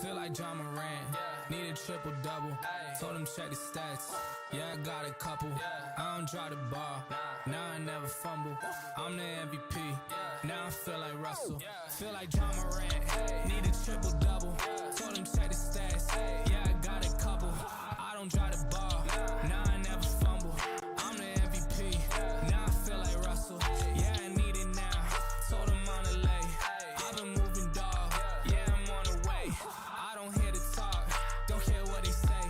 Feel like John Morant, need a triple-double. Told him check the stats, yeah, I got a couple. I don't drop the ball, now I never fumble. I'm the MVP, now I feel like Russell. Feel like John Morant, need a triple-double. Told him check the stats, yeah, I got a couple. I don't drop the ball, now I never fumble. I'm the MVP, now I feel like Russell. Yeah, I need it now, told him on the lay. I've been moving, dog, yeah, I'm on the way. I don't hear the talk, don't care what they say.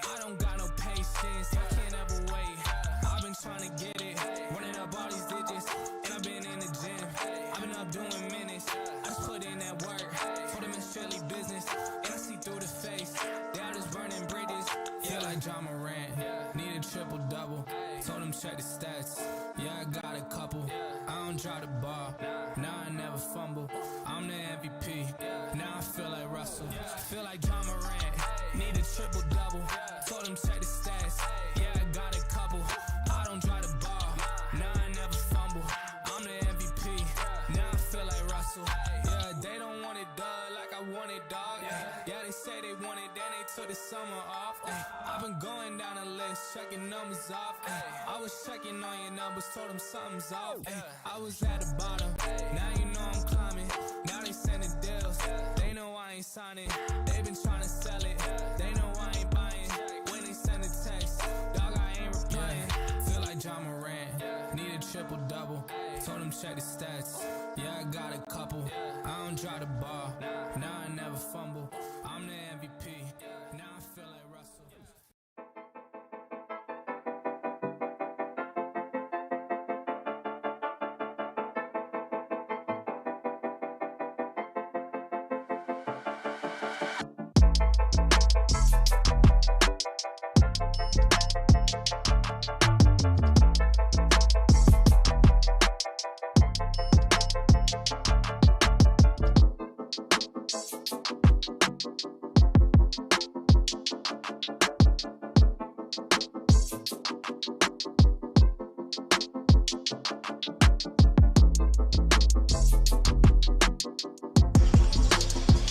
I don't got no patience, I can't ever wait. I've been trying to get it, running up all these digits. And I've been in the gym, I've been up doing minutes. I just put in that work, told them it's strictly business. And I see through the face, they all just burning bridges. Feel like John Morant, need a triple-double. Told him check the stats, yeah, I got a couple. I don't drop the ball, now I never fumble. I'm the MVP, now I feel like Russell. Feel like John Morant, need a triple-double. Told him check the stats, yeah, I got a couple. I don't drop the ball, now I never fumble. I'm the MVP, now I feel like Russell. Yeah, they don't want it, dog, like I want it, dog. Yeah, they say they want it, then they took the summer off. I've been going down the list, checking numbers off. I was checking on your numbers, told them something's off. I was at the bottom, now you know I'm climbing. Now they sending deals, they know I ain't signing. They been trying to sell it, they know I ain't buying. When they send a text, dog, I ain't replying. Feel like John Morant, need a triple-double. Told him check the stats, yeah, I got a couple. I don't drop the ball, now I never fumble. I'm the MVP, now I feel like Russell.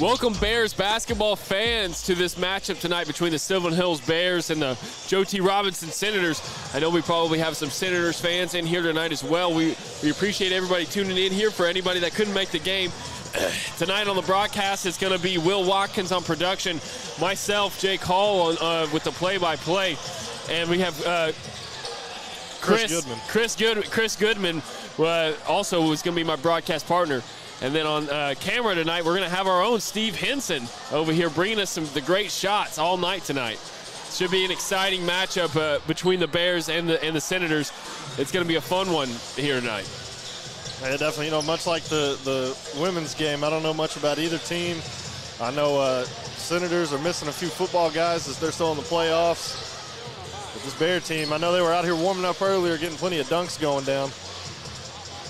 Welcome, Bears basketball fans, to this matchup tonight between the Sylvan Hills Bears and the Joe T. Robinson Senators. I know we probably have some Senators fans in here tonight as well. We appreciate everybody tuning in here. For anybody that couldn't make the game, tonight on the broadcast, it's going to be Will Watkins on production, myself, Jake Hall, with the play-by-play, and we have Chris Goodman also was going to be my broadcast partner. And then on camera tonight, we're going to have our own Steve Henson over here bringing us the great shots all night tonight. Should be an exciting matchup between the Bears and the Senators. It's going to be a fun one here tonight. Yeah, definitely. You know, much like the women's game, I don't know much about either team. I know Senators are missing a few football guys as they're still in the playoffs. But this Bear team, I know they were out here warming up earlier, getting plenty of dunks going down.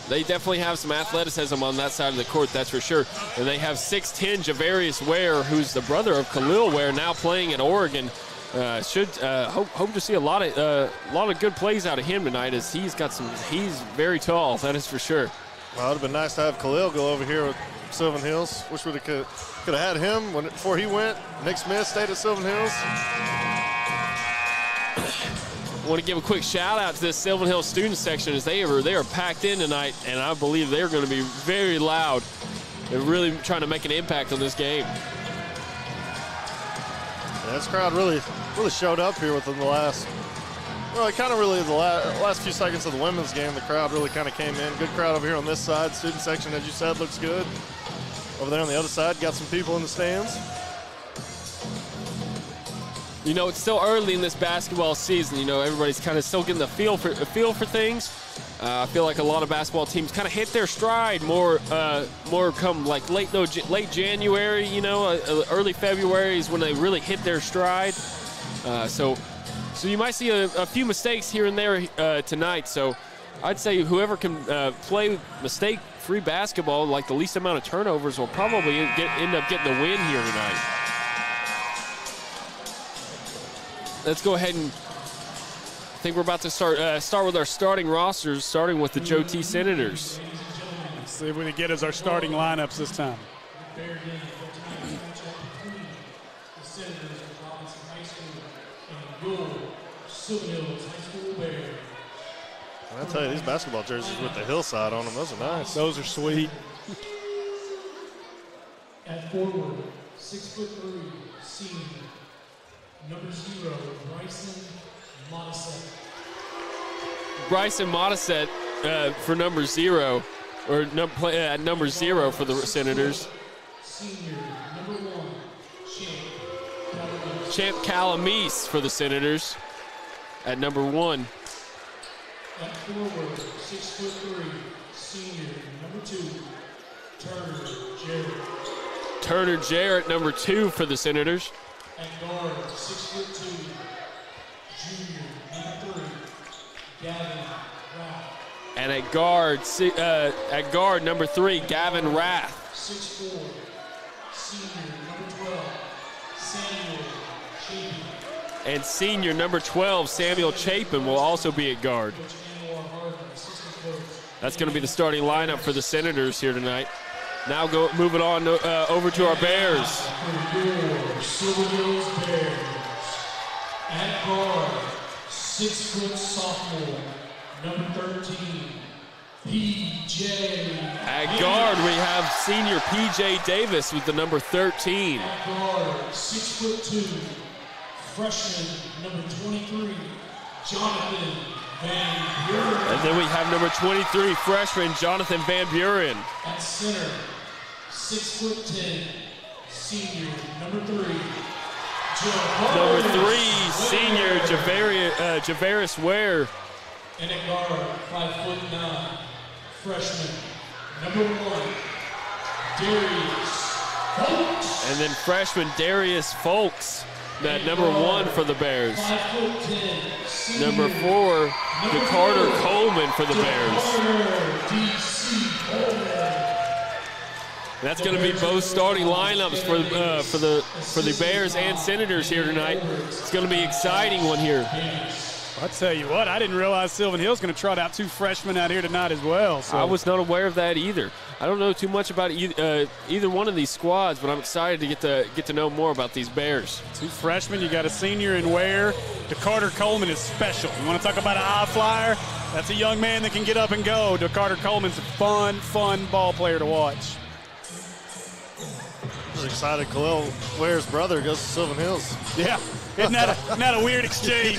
They definitely have some athleticism on that side of the court, that's for sure. And they have 6'10" Javarius Ware, who's the brother of Khalil Ware, now playing at Oregon. Should hope to see a lot of good plays out of him tonight, as he's very tall, that is for sure. Well, it would have been nice to have Khalil go over here with Sylvan Hills. Wish we could have had him before he went. Nick Smith stayed at Sylvan Hills. I want to give a quick shout out to this Sylvan Hills student section, as they are packed in tonight, and I believe they're going to be very loud. They're really trying to make an impact on this game. Yeah, this crowd really showed up here within the last few seconds of the women's game. The crowd really kind of came in. Good crowd over here on this side. Student section, as you said, looks good. Over there on the other side, got some people in the stands. You know, it's still early in this basketball season. You know, everybody's kind of still getting the feel for things. I feel like a lot of basketball teams kind of hit their stride more come like late January. You know, early February is when they really hit their stride. So you might see a few mistakes here and there tonight. So I'd say whoever can play mistake-free basketball, like the least amount of turnovers, will probably end up getting the win here tonight. Let's go ahead and I think we're about to start with our starting rosters, starting with the Joe T. Senators. Let's see if we can get us our starting lineups this time. your Sylvan Hills High School Bears. I tell you, these basketball jerseys with the hillside on them, those are nice. Those are sweet. At forward, 6'3", senior, number 0, Bryson Modisette. Bryson Modisette for number 0, or number 0 for the Senators. Senior, number 1, Champ Calamise for the Senators at number 1. At forward, 6'3", senior, number 2, Turner Jarrett. Turner Jarrett, number 2 for the Senators. At guard, 6'2", junior, number 3, Gavin Rath. And at guard, number 3, Gavin Rath. 6'4", senior, number 12, Samuel Chapin. And senior, number 12, Samuel Chapin, will also be at guard. That's going to be the starting lineup for the Senators here tonight. Now moving on over to our Bears. Your Sylvan Hills Bears. At guard, 6' sophomore, number 13, PJ. At guard, we have senior PJ Davis with the number 13. At guard, 6'2", freshman, number 23, Jonathan Van Buren. And then we have number 23, freshman Jonathan Van Buren. At center, 6'10", senior, number 3, Number 3, senior Javaris Ware. And at guard, 5'9", freshman, number 1, Darius Folks. And then freshman Darius Folks, that number 1 for the Bears. 5'10", senior, Number 4, DeCarter Coleman for the Bears. That's going to be both starting lineups for the Bears and Senators here tonight. It's going to be an exciting one here. I tell you what, I didn't realize Sylvan Hill's going to trot out 2 freshmen out here tonight as well. So. I was not aware of that either. I don't know too much about either one of these squads, but I'm excited to get to know more about these Bears. 2 freshmen, you got a senior in Ware. DeCarter Coleman is special. You want to talk about an high flyer? That's a young man that can get up and go. DeCarter Coleman's a fun ball player to watch. I was excited Khalil Ware's brother goes to Sylvan Hills. Yeah, isn't that a weird exchange?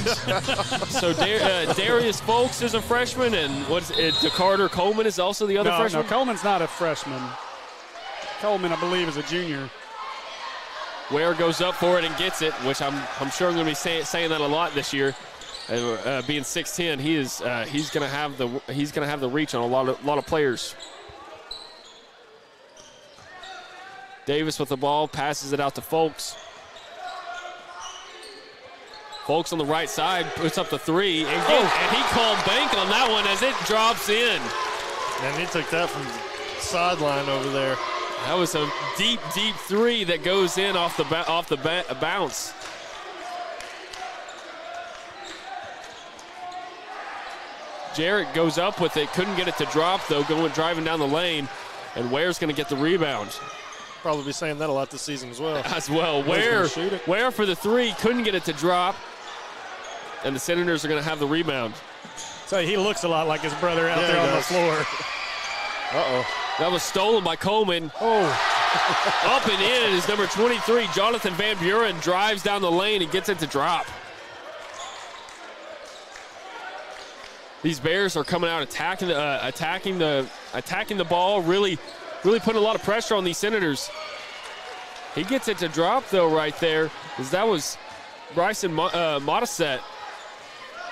So Darius Folks is a freshman, and DeCarter Coleman is also the other freshman? No, Coleman's not a freshman. Coleman, I believe, is a junior. Ware goes up for it and gets it, which I'm sure I'm going to be saying that a lot this year. Being 6'10", he's going to have the reach on a lot of players. Davis with the ball, passes it out to Folks. Folks on the right side puts up the 3, and he called bank on that one as it drops in. And he took that from the sideline over there. That was a deep 3 that goes in off the bounce. Jarrett goes up with it, couldn't get it to drop though, driving down the lane, and Ware's going to get the rebound. Probably be saying that a lot this season as well. Ware for the 3, couldn't get it to drop, and the Senators are going to have the rebound. So he looks a lot like his brother out there on the floor. Uh-oh. That was stolen by Coleman. Up and in is number 23, Jonathan Van Buren, drives down the lane and gets it to drop. These Bears are coming out attacking the ball, really putting a lot of pressure on these Senators. He gets it to drop, though, right there, because that was Bryson Modisette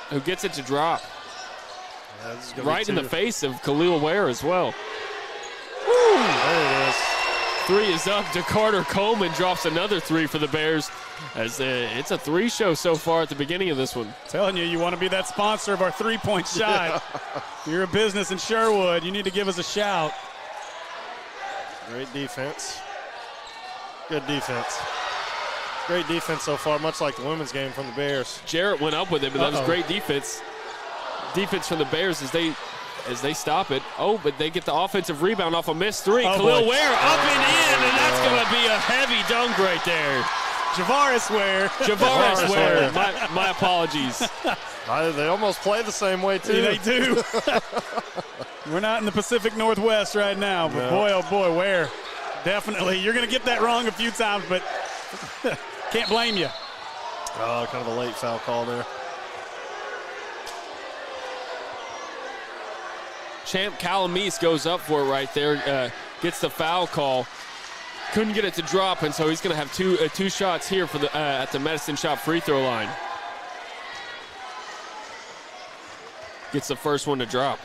who gets it to drop. Yeah, right in the face of Khalil Ware as well. Woo! There it is. 3 is up. DeCarter Coleman drops another 3 for the Bears. As it's a 3 show so far at the beginning of this one. Telling you want to be that sponsor of our 3-point shot. If you're a business in Sherwood, you need to give us a shout. Great defense. Good defense. Great defense so far, much like the women's game from the Bears. Jarrett went up with it, but that was great defense. Defense from the Bears as they stop it. Oh, but they get the offensive rebound off a missed 3. Khalil Ware up and in, and that's going to be a heavy dunk right there. Javaris Ware. Javaris Ware. My apologies. They almost play the same way, too. Yeah, they do. We're not in the Pacific Northwest right now, but boy, oh boy, Ware. Definitely. You're going to get that wrong a few times, but can't blame you. Oh, kind of a late foul call there. Champ Calamise goes up for it right there, gets the foul call. Couldn't get it to drop, and so he's going to have two shots here for the at the Medicine Shop free throw line. Gets the first one to drop.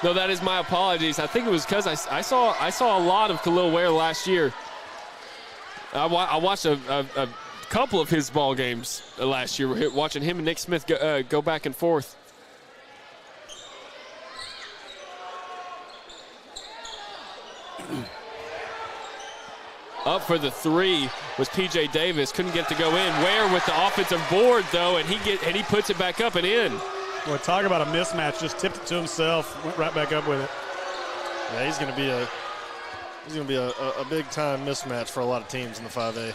No, that is my apologies. I think it was because I saw a lot of Khalil Ware last year. I watched a couple of his ball games last year, watching him and Nick Smith go back and forth. Up for the three was P.J. Davis. Couldn't get to go in. Ware with the offensive board, though, and he puts it back up and in. Boy, talk about a mismatch. Just tipped it to himself, went right back up with it. Yeah, he's going to be a big time mismatch for a lot of teams in the 5A.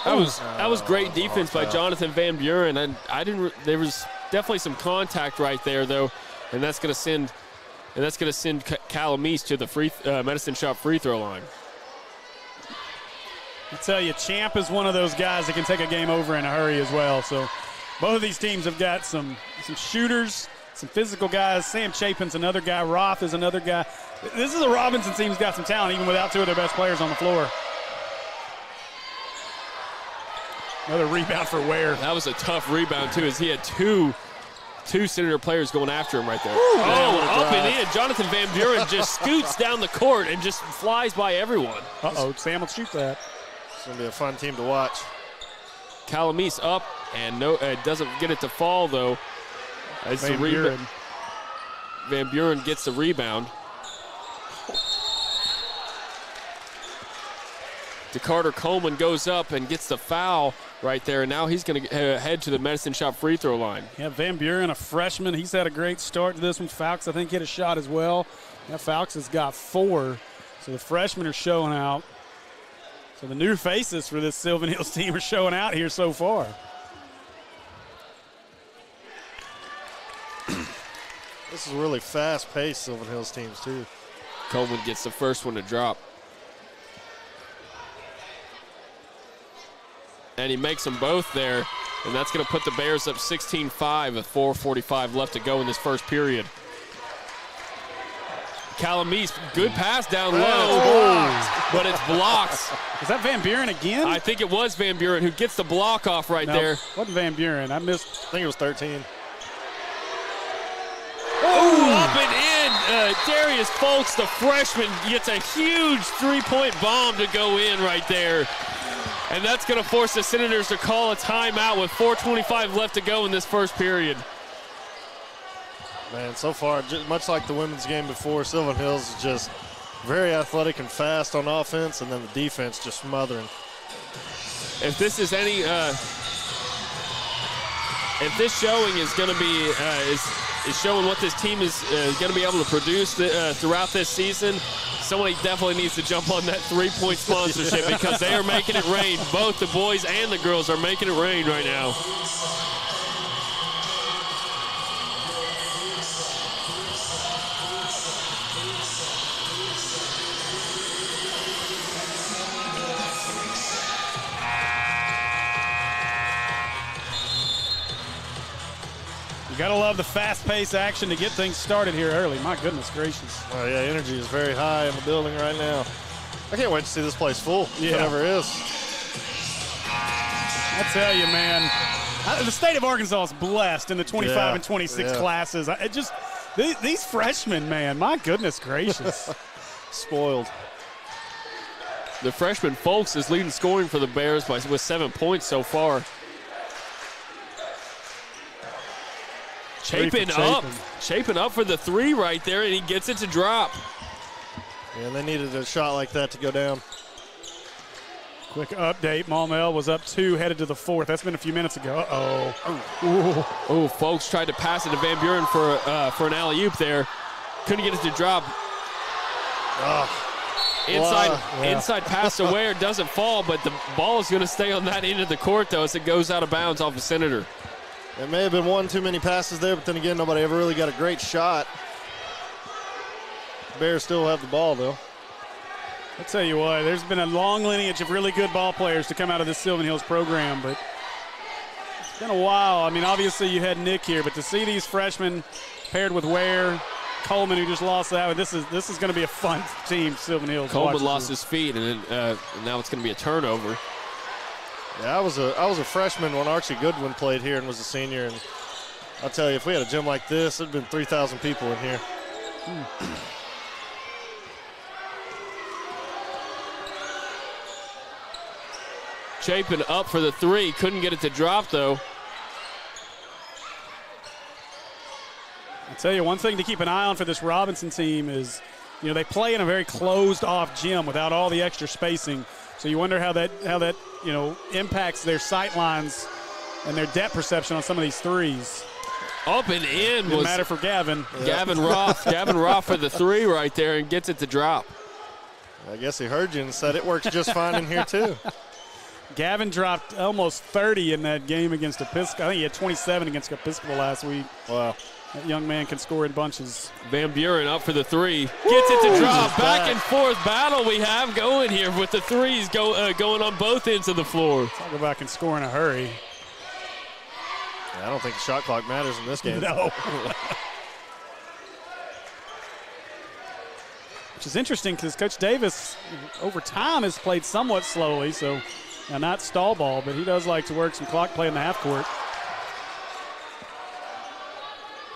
That was great defense by Jonathan Van Buren, and there was definitely some contact right there, though, and that's going to send Calamise to the Medicine Shop free throw line. I tell you, Champ is one of those guys that can take a game over in a hurry as well. So both of these teams have got some shooters, some physical guys. Sam Chapin's another guy. Roth is another guy. This is a Robinson team who's got some talent, even without two of their best players on the floor. Another rebound for Ware. That was a tough rebound, too, as he had two Senator players going after him right there. Up and in. Jonathan Van Buren just scoots down the court and just flies by everyone. Sam will shoot that. It's going to be a fun team to watch. Calamise up and doesn't get it to fall, though. As Van Buren. Van Buren gets the rebound. DeCarter Coleman goes up and gets the foul right there, and now he's going to head to the Medicine Shop free throw line. Yeah, Van Buren, a freshman. He's had a great start to this one. Fowkes, I think, hit a shot as well. Yeah, Fowkes has got 4, so the freshmen are showing out. So the new faces for this Sylvan Hills team are showing out here so far. This is a really fast-paced Sylvan Hills teams, too. Coleman gets the first one to drop. And he makes them both there, and that's going to put the Bears up 16-5 with 4:45 left to go in this first period. Calamise, good pass down low, but it's blocked. Is that Van Buren again? I think it was Van Buren who gets the block off right there. Wasn't Van Buren. I missed. I think it was 13. Up and in. Darius Folks, the freshman, gets a huge three-point bomb to go in right there. And that's going to force the Senators to call a timeout with 4:25 left to go in this first period. Man, so far, much like the women's game before, Sylvan Hills is just very athletic and fast on offense, and then the defense just smothering. If this is any, if this showing is going to be is showing what this team is going to be able to produce throughout this season, somebody definitely needs to jump on that three-point sponsorship because they are making it rain. Both the boys and the girls are making it rain right now. You got to love the fast-paced action to get things started here early. My goodness gracious. Oh, yeah, energy is very high in the building right now. I can't wait to see this place full, whatever it is. I tell you, man, the state of Arkansas is blessed in the 25 and 26 classes. These freshmen, man, my goodness gracious. Spoiled. The freshman Folks is leading scoring for the Bears with 7 points so far. Chapin up for the three right there, and he gets it to drop. Yeah, they needed a shot like that to go down. Quick update, Maumelle was up 2, headed to the 4th. That's been a few minutes ago. Oh, Folks tried to pass it to Van Buren for an alley-oop there. Couldn't get it to drop. Inside pass to Ware doesn't fall, but the ball is going to stay on that end of the court, though, as it goes out of bounds off of Senator. It may have been one too many passes there, but then again, nobody ever really got a great shot. Bears still have the ball, though. I'll tell you what, there's been a long lineage of really good ball players to come out of this Sylvan Hills program, but it's been a while. I mean, obviously you had Nick here, but to see these freshmen paired with Ware, Coleman, who just lost that one, this is going to be a fun team, Sylvan Hills. Coleman lost his feet, and now it's going to be a turnover. Yeah, I was a freshman when Archie Goodwin played here and was a senior, and I'll tell you, if we had a gym like this, it'd been 3,000 people in here. Chapin up for the three. Couldn't get it to drop, though. I'll tell you, one thing to keep an eye on for this Robinson team is, they play in a very closed-off gym without all the extra spacing. So you wonder how that impacts their sight lines and their depth perception on some of these threes. Up and in Didn't matter for Gavin. Gavin Roth. Gavin Roth for the three right there and gets it to drop. I guess he heard you and said it works just fine in here, too. Gavin dropped almost 30 in that game against Episcopal. I think he had 27 against Episcopal last week. Wow. That young man can score in bunches. Van Buren up for the three. Gets it to drop. Back and forth battle we have going here with the threes going on both ends of the floor. Talk about can score in a hurry. Yeah, I don't think the shot clock matters in this game. No. Which is interesting because Coach Davis, over time, has played somewhat slowly, so not stall ball, but he does like to work some clock play in the half court.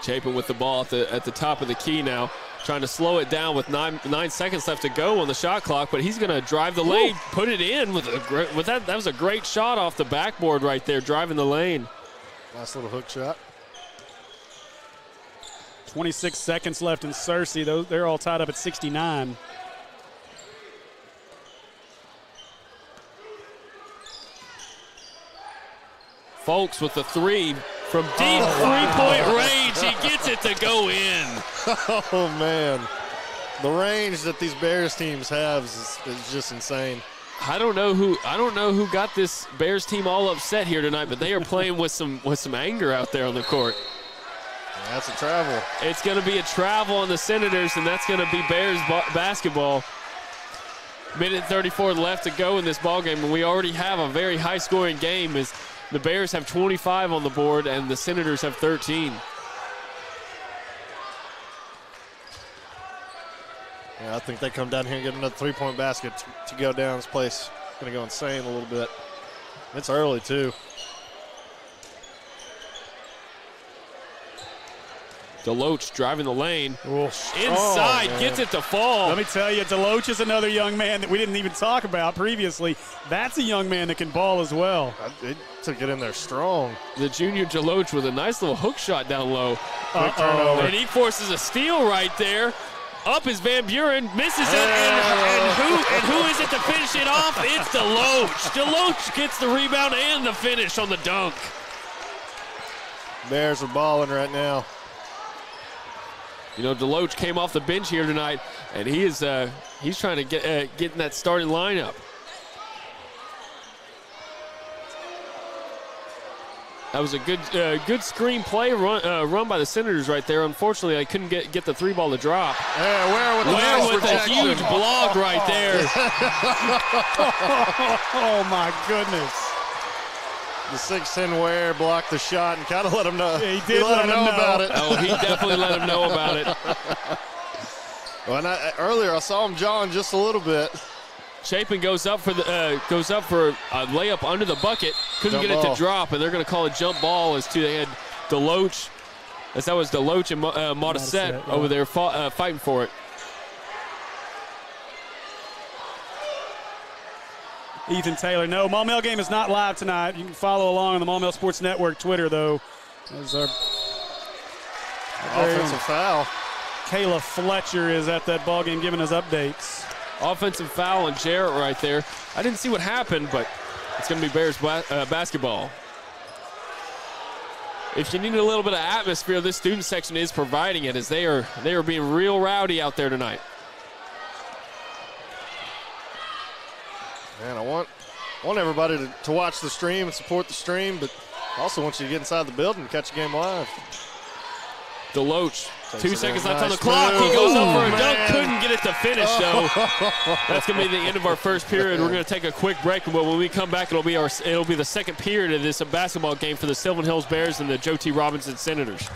Chapin with the ball at the top of the key now, trying to slow it down with 9 seconds left to go on the shot clock, but he's going to drive the lane, put it in with that. That was a great shot off the backboard right there, driving the lane. Nice little hook shot. 26 seconds left in Searcy. They're all tied up at 69. Folks with the three from deep three-point range. He gets it to go in. Oh, man. The range that these Bears teams have is just insane. I don't know who got this Bears team all upset here tonight, but they are playing with some anger out there on the court. Yeah, that's a travel. It's going to be a travel on the Senators, and that's going to be Bears basketball. Minute 34 left to go in this ballgame, and we already have a very high-scoring game as the Bears have 25 on the board and the Senators have 13. Yeah, I think they come down here and get another three-point basket to go down. This place going to go insane a little bit. It's early, too. Deloach driving the lane. Ooh. Inside, gets it to fall. Let me tell you, Deloach is another young man that we didn't even talk about previously. That's a young man that can ball as well. It took it in there strong. The junior Deloach with a nice little hook shot down low. Quick turnover. And he forces a steal right there. Up is Van Buren, misses it, and who is it to finish it off? It's Deloach. Deloach gets the rebound and the finish on the dunk. Bears are balling right now. Deloach came off the bench here tonight, and he's trying to get in that starting lineup. That was a good screen play run by the Senators right there. Unfortunately, I couldn't get the three ball to drop. Yeah, Ware with a huge block right there. Oh, my goodness. The 6'10" Ware blocked the shot and kind of let him know. Yeah, he did let him know about it. Oh, he definitely let him know about it. Well, earlier I saw him jawing just a little bit. Chapin goes up for a layup under the bucket. Couldn't get it to drop, and they're going to call a jump ball they had Deloach. That was Deloach and Modisette over there fighting for it. Ethan Taylor. No, Maumelle game is not live tonight. You can follow along on the Maumelle Sports Network Twitter, though. As our offensive foul. Kayla Fletcher is at that ball game giving us updates. Offensive foul on Jarrett right there. I didn't see what happened, but it's going to be Bears basketball. If you need a little bit of atmosphere, this student section is providing it, as they are being real rowdy out there tonight. Man, I want everybody to watch the stream and support the stream, but I also want you to get inside the building and catch a game live. Deloach, 2 seconds left on the Nice clock. He move. goes up for a Man. dunk. Couldn't get it to finish, though. That's going to be the end of our first period. We're going to take a quick break, but when we come back, it'll be the second period of this basketball game for the Sylvan Hills Bears and the Joe T. Robinson Senators.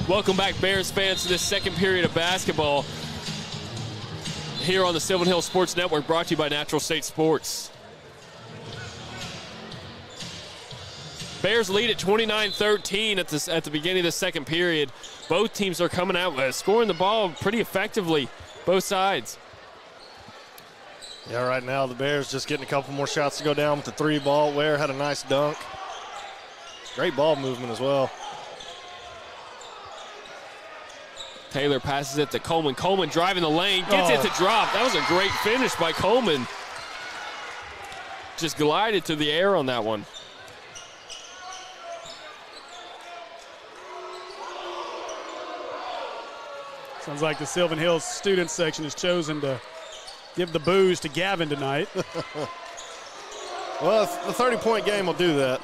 Welcome back, Bears fans, to this second period of basketball here on the Sylvan Hills Sports Network, brought to you by Natural State Sports. Bears lead at 29-13 at the beginning of the second period. Both teams are coming out scoring the ball pretty effectively, both sides. Yeah, right now the Bears just getting a couple more shots to go down with the 3 ball. Ware had a nice dunk. Great ball movement as well. Taylor passes it to Coleman. Coleman driving the lane, gets it to drop. That was a great finish by Coleman. Just glided to the air on that one. Sounds like the Sylvan Hills student section has chosen to give the booze to Gavin tonight. Well, the 30-point game will do that.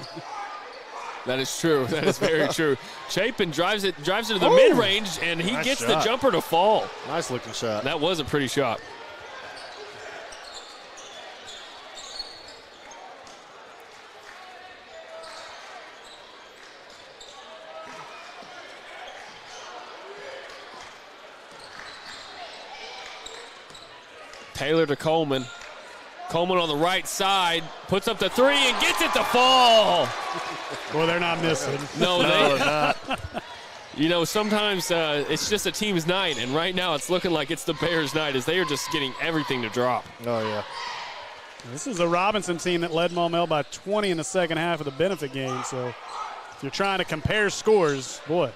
That is true. That is very true. Chapin drives it to the mid-range, and he Nice gets shot. the jumper to fall. Nice looking shot. That was a pretty shot. Taylor to Coleman. Coleman on the right side, puts up the 3 and gets it to fall. Well, they're not missing. No, No, they, not. you know, sometimes it's just a team's night, and right now it's looking like it's the Bears' night as they are just getting everything to drop. Oh, yeah. This is a Robinson team that led Maumelle by 20 in the second half of the benefit game. So if you're trying to compare scores, boy,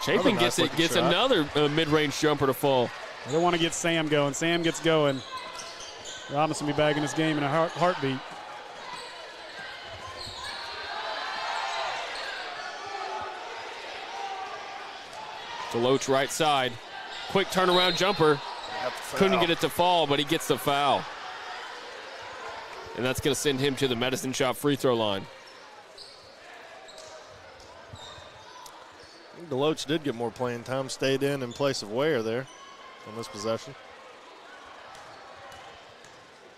Chapin Nice gets looking shot. another mid-range jumper to fall. they want to get Sam going. Sam gets going. Robinson be back in this game in a heartbeat. Deloach right side. Quick turnaround jumper. Couldn't get it to fall, but he gets the foul. And that's going to send him to the medicine shot free throw line. I think Deloach did get more playing time, stayed in place of Ware there on this possession.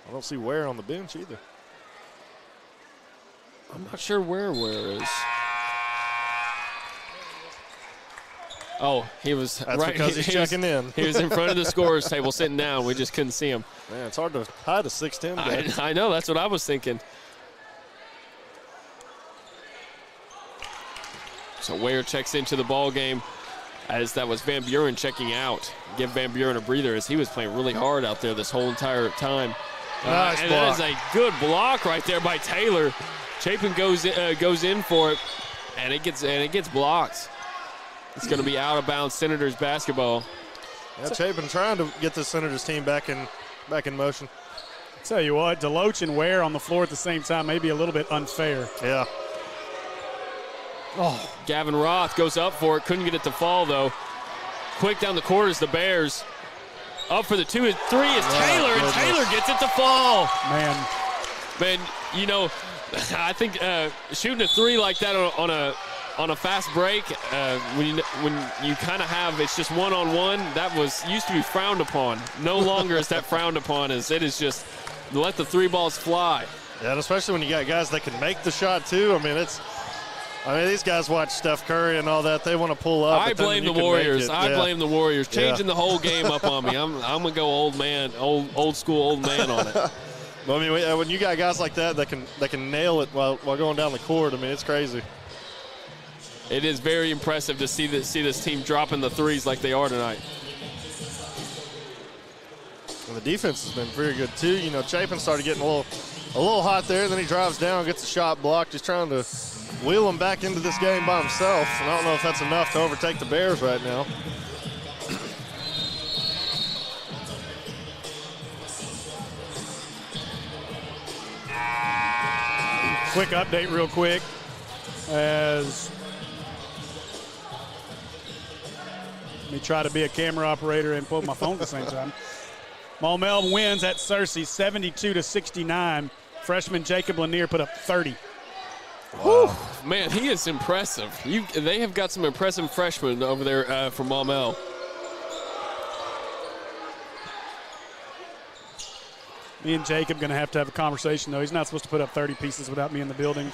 I don't see Ware on the bench either. I'm not sure where is. Oh, he was That's right. because he's checking in. He was in front of the scorer's table sitting down. We just couldn't see him. Man, it's hard to hide a 6'10" guy. I know, that's what I was thinking. So Ware checks into the ball game as that was Van Buren checking out. Give Van Buren a breather as he was playing really hard out there this whole entire time. Nice and block. that is a good block right there by Taylor. Chapin goes in for it, and it gets blocked. It's going to be out of bounds Senators basketball. Yeah, Chapin trying to get the Senators team back in motion. Tell you what, Deloach and Ware on the floor at the same time may be a little bit unfair. Yeah. Oh, Gavin Roth goes up for it. Couldn't get it to fall, though. Quick down the court is the Bears. Up for the 2 and 3 is Taylor, and goodness. Taylor gets it to fall. Man, Man, you know, I think shooting a three like that on a fast break, when you kind of have it's just one-on-one, that used to be frowned upon. No longer is that frowned upon. As it is just let the three balls fly. Yeah, and especially when you got guys that can make the shot too. I mean, these guys watch Steph Curry and all that. They want to pull up. I blame the Warriors. I blame the Warriors, changing the whole game up on me. I'm gonna go old school old man on it. Well, I mean, when you got guys like that can nail it while going down the court, I mean, it's crazy. It is very impressive to see this team dropping the threes like they are tonight. And the defense has been very good too. You know, Chapin started getting a little hot there, and then he drives down, gets a shot blocked. He's trying to wheel him back into this game by himself, and I don't know if that's enough to overtake the Bears right now. Quick update real quick as let me try to be a camera operator and pull my phone at the same time. Maumelle wins at Searcy 72-69. Freshman Jacob Lanier put up 30. Wow. Man, he is impressive. They have got some impressive freshmen over there from Maumelle. Me and Jacob going to have a conversation, though. He's not supposed to put up 30 pieces without me in the building.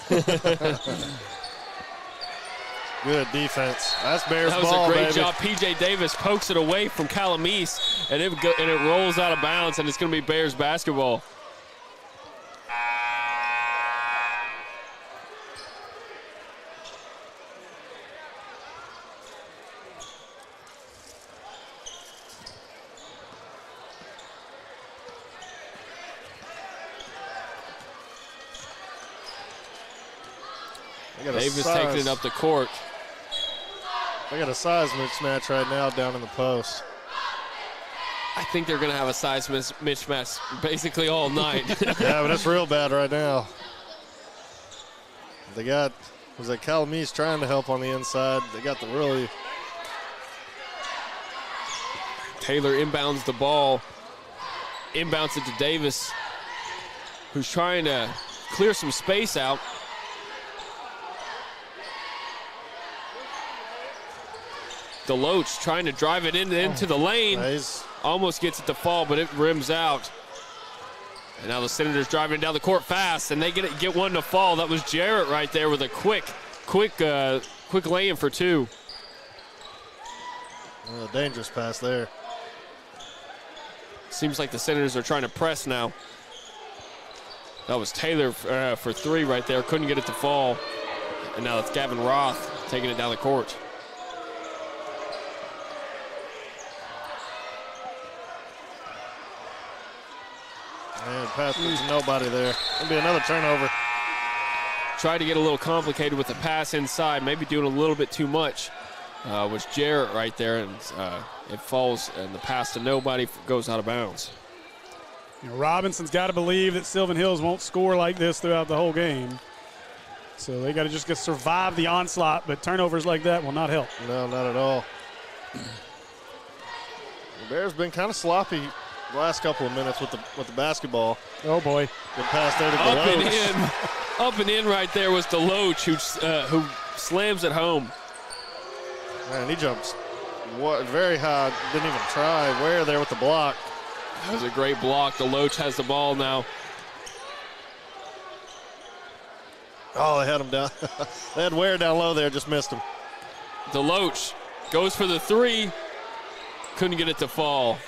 Good defense. That's Bears ball, That was a great baby. job. P.J. Davis pokes it away from Calamese, and it rolls out of bounds, and it's going to be Bears basketball. Davis taking it up the court. They got a size mismatch right now down in the post. I think they're going to have a size mismatch basically all night. Yeah, but it's real bad right now. They got, Calamese trying to help on the inside. They got the really. Taylor inbounds the ball. Inbounds it to Davis, who's trying to clear some space out. Deloach trying to drive it into the lane. Nice. Almost gets it to fall, but it rims out. And now the Senators driving down the court fast, and they get one to fall. That was Jarrett right there with a quick lay-in for two. Dangerous pass there. Seems like the Senators are trying to press now. That was Taylor for three right there. Couldn't get it to fall. And now it's Gavin Roth taking it down the court. Man, pass to nobody there. Gonna be another turnover. Tried to get a little complicated with the pass inside, maybe doing a little bit too much. Was Jarrett right there, and it falls, and the pass to nobody goes out of bounds. You know, Robinson's got to believe that Sylvan Hills won't score like this throughout the whole game. So they got to just survive the onslaught, but turnovers like that will not help. No, not at all. The Bears been kind of sloppy the last couple of minutes with the basketball. Oh boy! Good pass there to Deloach. Up and in right there was Deloach, who slams it home. Man, he jumps very high. Didn't even try. Ware there with the block. That was a great block. Deloach has the ball now. Oh, they had him down. They had Ware down low there, just missed him. Deloach goes for the three. Couldn't get it to fall.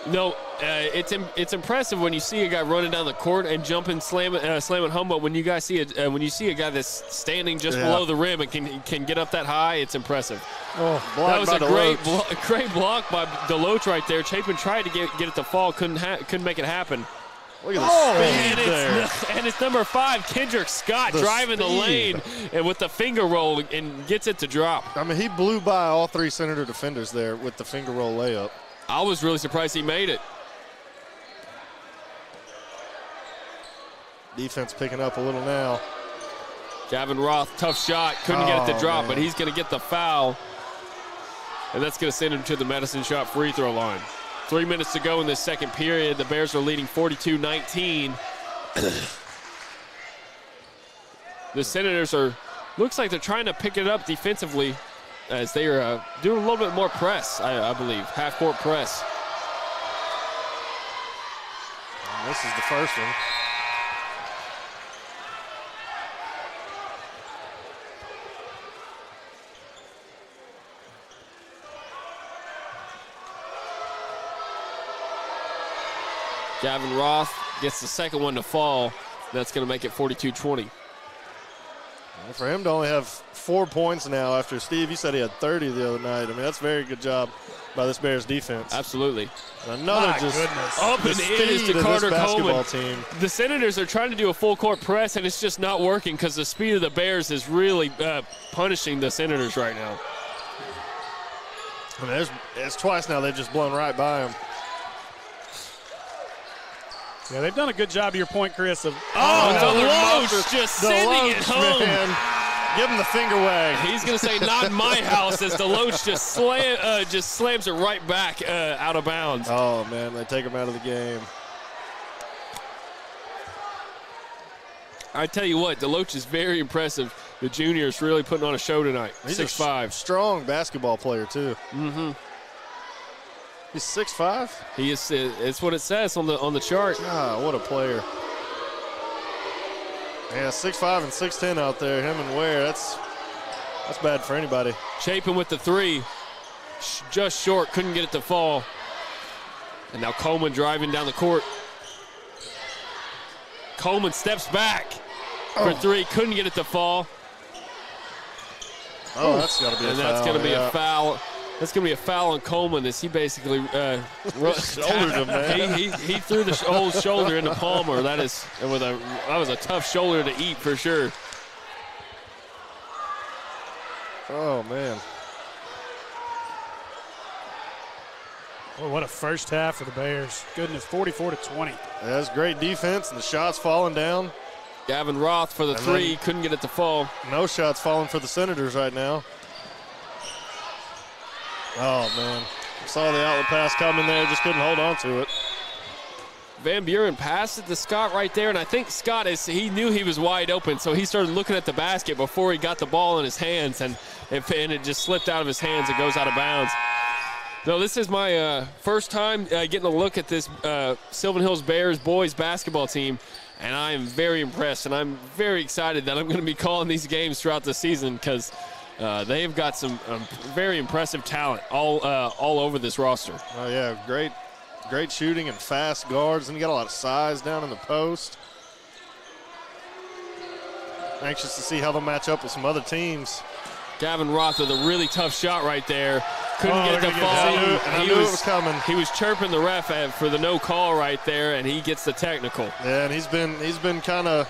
No, it's impressive when you see a guy running down the court and jumping, slam it home. But when you see a guy that's standing just below the rim and can get up that high, it's impressive. Oh, that was a great block by Deloach right there. Chapin tried to get it to fall, couldn't make it happen. Look at the speed there. And it's number 5, Kendrick Scott, driving the lane and with the finger roll and gets it to drop. I mean, he blew by all 3 Senator defenders there with the finger roll layup. I was really surprised he made it. Defense picking up a little now. Gavin Roth, tough shot. Couldn't get it to drop, but he's going to get the foul. And that's going to send him to the Medicine Shot free throw line. 3 minutes to go in this second period. The Bears are leading 42-19. The Senators looks like they're trying to pick it up defensively as they are doing a little bit more press, I believe, half-court press. And this is the first one. Gavin Roth gets the second one to fall. That's going to make it 42-20. Well, for him to only have 4 points now after Steve, you said he had 30 the other night. I mean, that's a very good job by this Bears defense. Absolutely. And another My just goodness. Up and in is to Carter basketball Coleman. team. The Senators are trying to do a full-court press, and it's just not working because the speed of the Bears is really punishing the Senators right now. I mean, it's twice now they've just blown right by him. Yeah, they've done a good job, to your point, Chris, of Deloach just sending it home. Man. Give him the finger wag. He's going to say, not in my house, as Deloach just slams it right back out of bounds. Oh, man, they take him out of the game. I tell you what, Deloach is very impressive. The junior is really putting on a show tonight. He's 6'5". a strong basketball player, too. Mm-hmm. He's 6'5"? He is. It's what it says on the chart. God, what a player. Yeah, 6'5" and 6'10" out there, him and Ware. That's bad for anybody. Chapin with the three. Just short, couldn't get it to fall. And now Coleman driving down the court. Coleman steps back for three, couldn't get it to fall. Oh, that's got to be a foul. And that's going to be yeah. a foul. That's going to be a foul on Coleman as he basically shouldered him, man. He threw the whole shoulder into Palmer. That was a tough shoulder to eat for sure. Oh, man. Oh, what a first half for the Bears. Goodness, 44-20. Yeah, that's great defense, and the shots falling down. Gavin Roth for the And three, then- couldn't get it to fall. No shots falling for the Senators right now. Oh, man. Saw the outlet pass coming there, just couldn't hold on to it. Van Buren passed it to Scott right there, and I think Scott he knew he was wide open, so he started looking at the basket before he got the ball in his hands, and it just slipped out of his hands. It goes out of bounds. No, this is my first time getting a look at this Sylvan Hills Bears boys basketball team, and I am very impressed, and I'm very excited that I'm going to be calling these games throughout the season because they've got some very impressive talent all over this roster. Oh, yeah, great shooting and fast guards, and you got a lot of size down in the post. Anxious to see how they'll match up with some other teams. Gavin Roth with a really tough shot right there. Couldn't get it to fall. I knew it was coming. He was chirping the ref for the no call right there, and he gets the technical. Yeah, and he's been kind of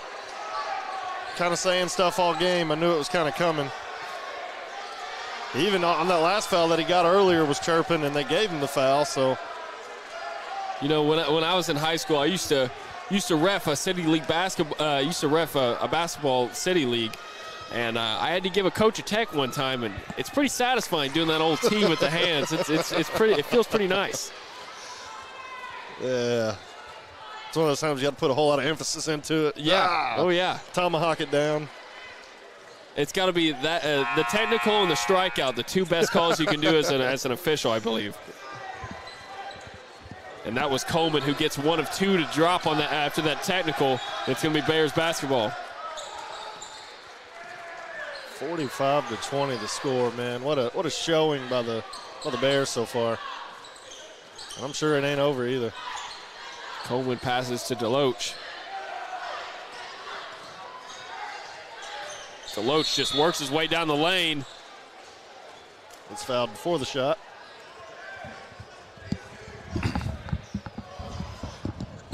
saying stuff all game. I knew it was kind of coming. Even on that last foul that he got earlier was chirping, and they gave him the foul. So, you know, when I was in high school, I used to ref a city league basketball. Used to ref a basketball city league. And I had to give a coach a tech one time, and it's pretty satisfying doing that old tee with the hands. It's pretty. It feels pretty nice. yeah. It's one of those times you got to put a whole lot of emphasis into it. Yeah. Ah, Oh yeah. tomahawk it down. It's got to be that the technical and the strikeout, the two best calls you can do as an official, I believe. And that was Coleman who gets one of two to drop on that after that technical. It's going to be Bears basketball. 45-20 the score, man. What a showing by the Bears so far. And I'm sure it ain't over either. Coleman passes to Deloach. Deloach just works his way down the lane. It's fouled before the shot.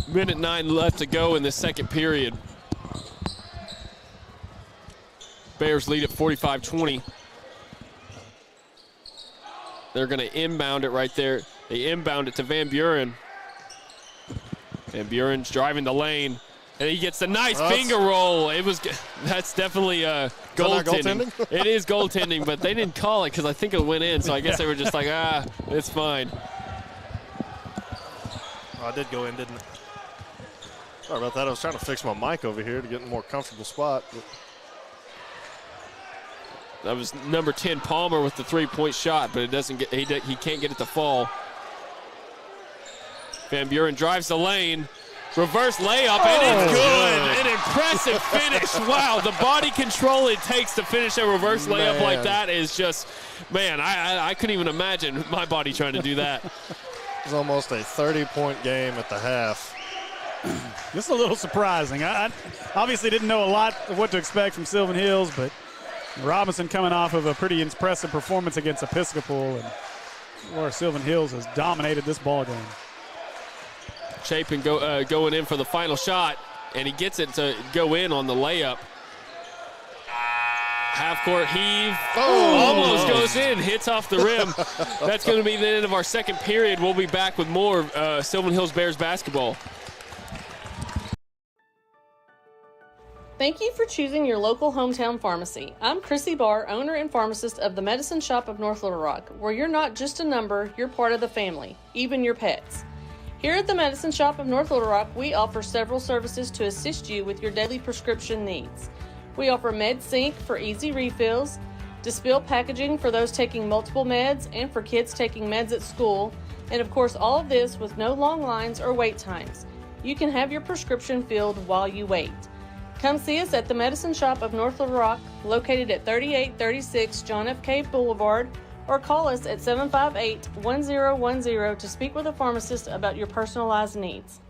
Minute 9 left to go in the second period. Bears lead at 45-20. They're going to inbound it right there. They inbound it to Van Buren. Van Buren's driving the lane, and he gets a nice finger roll. That's definitely goaltending. It is goaltending, but they didn't call it because I think it went in. So I guess they were just like, it's fine. Oh, it did go in, didn't it? Sorry about that. I was trying to fix my mic over here to get in a more comfortable spot. That was number 10 Palmer with the three-point shot, but it doesn't get. He can't get it to fall. Van Buren drives the lane. Reverse layup, and it's good. An impressive finish. Wow, the body control it takes to finish a reverse layup like that is just, man, I couldn't even imagine my body trying to do that. It was almost a 30-point game at the half. This is a little surprising. I obviously didn't know a lot of what to expect from Sylvan Hills, but Robinson coming off of a pretty impressive performance against Episcopal, and where Sylvan Hills has dominated this ball game. Chapin going in for the final shot, and he gets it to go in on the layup. Half-court heave. Almost goes in, hits off the rim. That's going to be the end of our second period. We'll be back with more Sylvan Hills Bears basketball. Thank you for choosing your local hometown pharmacy. I'm Chrissy Barr, owner and pharmacist of the Medicine Shop of North Little Rock, where you're not just a number, you're part of the family, even your pets. Here at the Medicine Shop of North Little Rock, we offer several services to assist you with your daily prescription needs. We offer Med Sync for easy refills, Dispill packaging for those taking multiple meds and for kids taking meds at school, and of course all of this with no long lines or wait times. You can have your prescription filled while you wait. Come see us at the Medicine Shop of North Little Rock, located at 3836 John F. Cave Boulevard, or call us at 758-1010 to speak with a pharmacist about your personalized needs.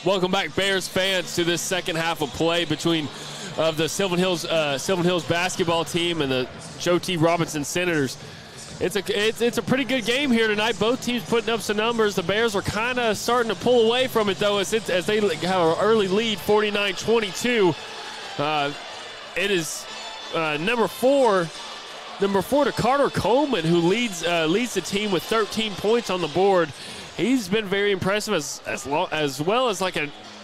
Welcome back, Bears fans, to this second half of play between the Sylvan Hills basketball team and the Joe T. Robinson Senators. It's a pretty good game here tonight. Both teams putting up some numbers. The Bears are kind of starting to pull away from it, though, as they have an early lead, 49-22. It is number four to Carter Coleman, who leads the team with 13 points on the board. He's been very impressive as well as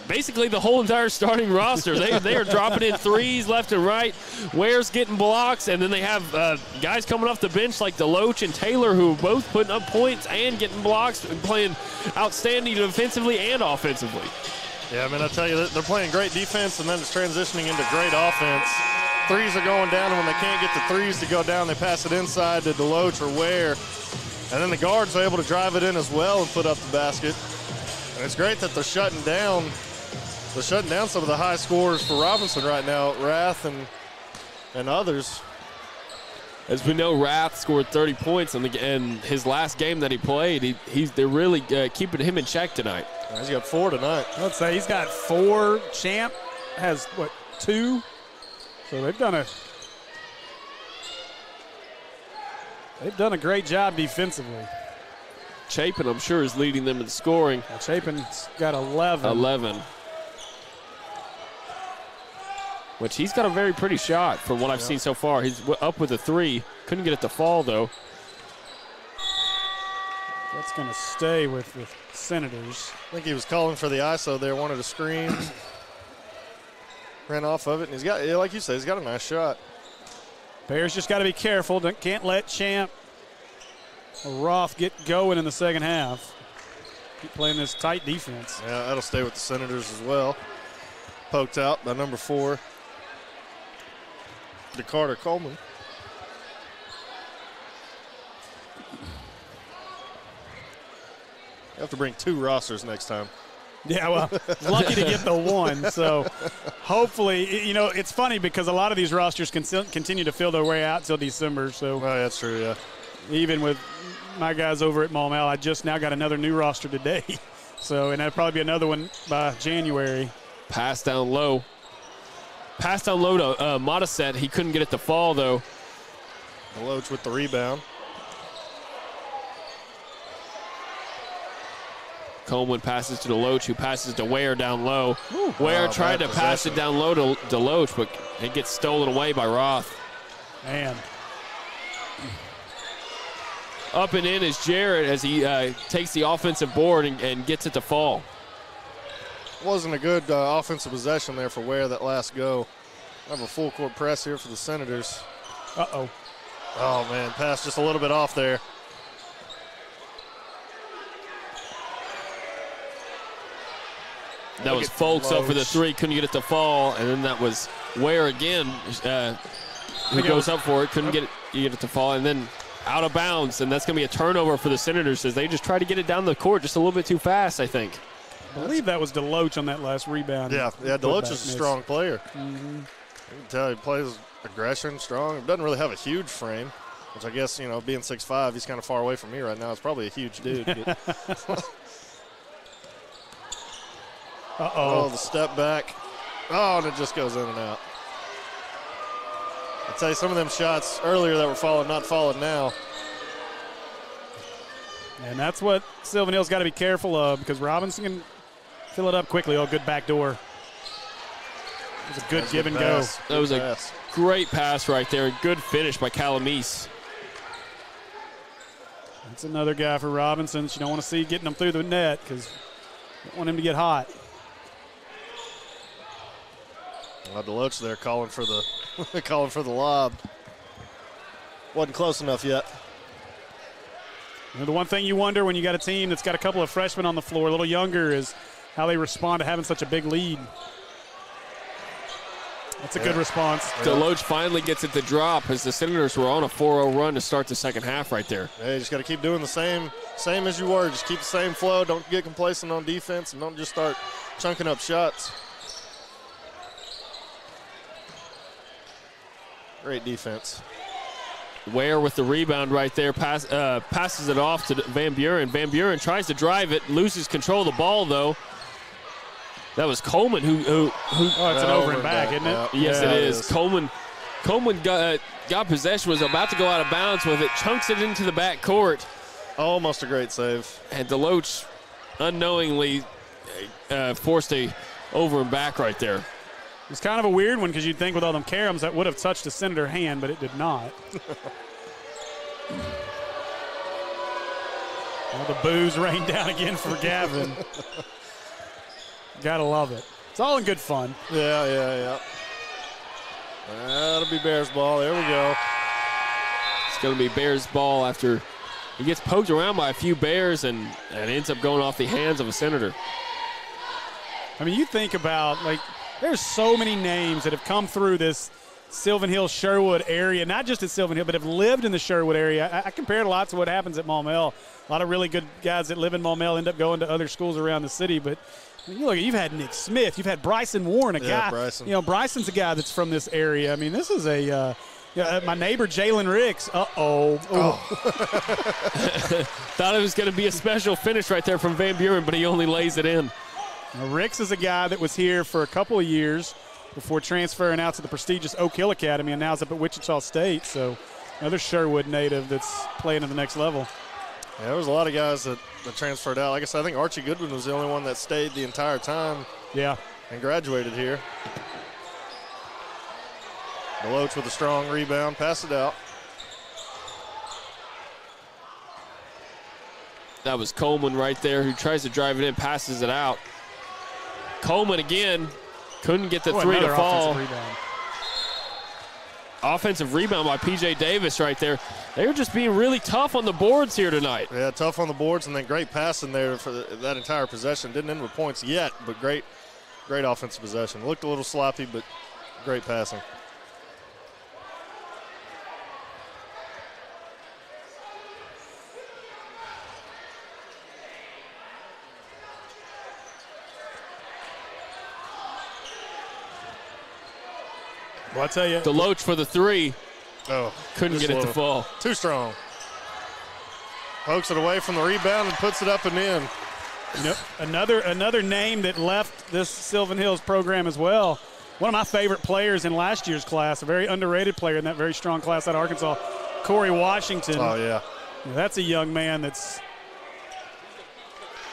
basically the whole entire starting roster. They are dropping in threes left and right. Ware's getting blocks, and then they have guys coming off the bench like DeLoach and Taylor, who are both putting up points and getting blocks and playing outstanding defensively and offensively. Yeah, I mean, I tell you, they're playing great defense, and then it's transitioning into great offense. Threes are going down, and when they can't get the threes to go down, they pass it inside to DeLoach or Ware. And then the guards are able to drive it in as well and put up the basket. And it's great that they're shutting down some of the high scorers for Robinson right now, Rath and others. As we know, Rath scored 30 points in his last game that he played. They're really keeping him in check tonight. He's got 4 tonight. Let's say he's got 4. Champ has, 2? So they've done a great job defensively. Chapin, I'm sure, is leading them in scoring. Chapin's got 11. Which he's got a very pretty shot from what I've seen so far. He's up with a 3. Couldn't get it to fall, though. That's going to stay with the Senators. I think he was calling for the ISO there, wanted to screen. Ran off of it, and he's got, like you said, he's got a nice shot. Bears just got to be careful. Can't let Champ or Roth get going in the second half. Keep playing this tight defense. Yeah, that'll stay with the Senators as well. Poked out by number 4, to Carter Coleman. You have to bring 2 rosters next time. Yeah, well, lucky to get the 1. So hopefully, it's funny because a lot of these rosters can continue to fill their way out till December. So oh, that's true, yeah. Even with my guys over at Maumelle, I just now got another new roster today. So, and that'll probably be another one by January. Pass down low. Pass down low to Modisette. He couldn't get it to fall, though. DeLoach with the rebound. Coleman passes to DeLoach, who passes to Ware down low. Ooh, Ware tried to pass it down low to DeLoach, but it gets stolen away by Roth. Man. Up and in is Jarrett as he takes the offensive board and gets it to fall. Wasn't a good offensive possession there for Ware that last go. Have a full court press here for the Senators. Uh-oh. Oh, man, pass just a little bit off there. That was Folks up for the 3, couldn't get it to fall, and then that was Ware again, who goes up for it, couldn't get it to fall, and then out of bounds, and that's going to be a turnover for the Senators as they just try to get it down the court just a little bit too fast, I think. I believe that was DeLoach on that last rebound. Yeah, DeLoach is a strong player. Mm-hmm. You can tell he plays aggression, strong. Doesn't really have a huge frame, which I guess, being 6'5", he's kind of far away from me right now. It's probably a huge dude. Uh-oh. Oh, the step back. Oh, and it just goes in and out. I'll tell you, some of them shots earlier that were falling, not falling now. And that's what Sylvan Hill's got to be careful of because Robinson can fill it up quickly. Oh, good back door. It was a good give and go. That was a great pass right there. Good finish by Calamise. That's another guy for Robinson that you don't want to see getting him through the net because you don't want him to get hot. DeLoach there calling for the lob. Wasn't close enough yet. The one thing you wonder when you got a team that's got a couple of freshmen on the floor, a little younger, is how they respond to having such a big lead. That's a good response. DeLoach finally gets it to drop as the Senators were on a 4-0 run to start the second half right there. Yeah, you just got to keep doing the same as you were. Just keep the same flow. Don't get complacent on defense, and don't just start chunking up shots. Great defense. Ware with the rebound right there, passes it off to Van Buren. Van Buren tries to drive it, loses control of the ball, though. That was Coleman who Oh, it's an over and back, isn't it? Yeah. yes, Yeah, it is. Coleman got possession, was about to go out of bounds with it, chunks it into the back court. Almost a great save. And DeLoach unknowingly forced a over and back right there. It's kind of a weird one because you'd think with all them caroms that would have touched the Senator hand, but it did not. Well, the boos rained down again for Gavin. Gotta love it. It's all in good fun. Yeah. That'll be Bears ball. There we go. It's going to be Bears ball after he gets poked around by a few Bears and ends up going off the hands of a Senator. I mean, you think about, like, there's so many names that have come through this Sylvan Hills, Sherwood area, not just at Sylvan Hill, but have lived in the Sherwood area. I compare it a lot to what happens at Maumelle. A lot of really good guys that live in Maumelle end up going to other schools around the city, but you look, you've had Nick Smith, you've had Bryson Warren, a guy. Bryson. You know, Bryson's a guy that's from this area. I mean, this is a my neighbor Jalen Ricks. Thought it was going to be a special finish right there from Van Buren, but he only lays it in. Now, Ricks is a guy that was here for a couple of years before transferring out to the prestigious Oak Hill Academy and now is up at Wichita State. So another Sherwood native that's playing at the next level. Yeah, there was a lot of guys that transferred out. Like I said, I think Archie Goodwin was the only one that stayed the entire time. Yeah. And graduated here. DeLoach with a strong rebound, pass it out. That was Coleman right there who tries to drive it in, passes it out. Coleman again couldn't get the three to fall. Offensive rebound by P.J. Davis right there. They were just being really tough on the boards here tonight. Yeah, tough on the boards, and then great pass in there for that entire possession. Didn't end with points yet, but great offensive possession. Looked a little sloppy, but great passing. Well, I tell you, DeLoach for the three. Oh, couldn't get it to fall. Too strong. Pokes it away from the rebound and puts it up and in. Nope. Another name that left this Sylvan Hills program as well. One of my favorite players in last year's class, a very underrated player in that very strong class out of Arkansas, Corey Washington. Oh, yeah. That's a young man that's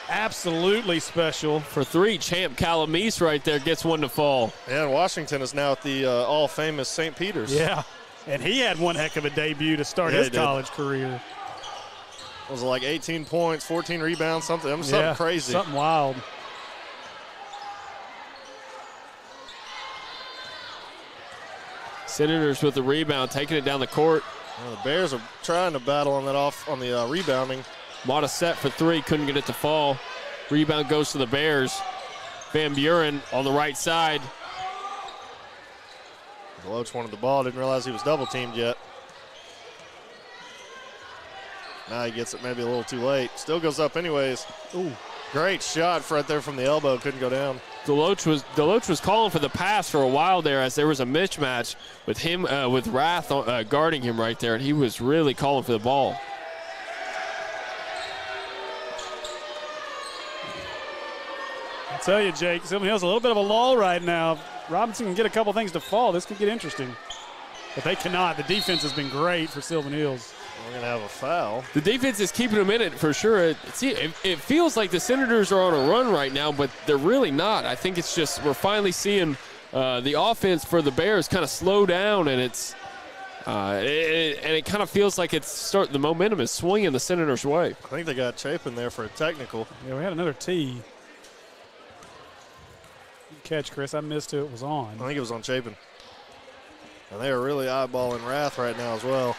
absolutely special. For three, Champ Calamise right there gets one to fall. Yeah, and Washington is now at the all-famous St. Peter's. Yeah, and he had one heck of a debut to start his college career. Was it like 18 points, 14 rebounds, something crazy. Something wild. Senators with the rebound, taking it down the court. Well, the Bears are trying to battle on the rebounding. Mata set for three, couldn't get it to fall. Rebound goes to the Bears. Van Buren on the right side. DeLoach wanted the ball, didn't realize he was double teamed yet. Now he gets it maybe a little too late. Still goes up anyways. Ooh, great shot right there from the elbow, couldn't go down. DeLoach was calling for the pass for a while there as there was a mismatch with him, with Rath guarding him right there, and he was really calling for the ball. I tell you, Jake, Sylvan Hills a little bit of a lull right now. If Robinson can get a couple things to fall, this could get interesting. But they cannot. The defense has been great for Sylvan Hills. We're going to have a foul. The defense is keeping them in it for sure. It feels like the Senators are on a run right now, but they're really not. I think it's just we're finally seeing the offense for the Bears kind of slow down, and it kind of feels like the momentum is swinging the Senators' way. I think they got Chapin there for a technical. Yeah, we had another tee. Good catch, Chris. I missed who it was on. I think it was on Chapin. And they are really eyeballing Rath right now as well.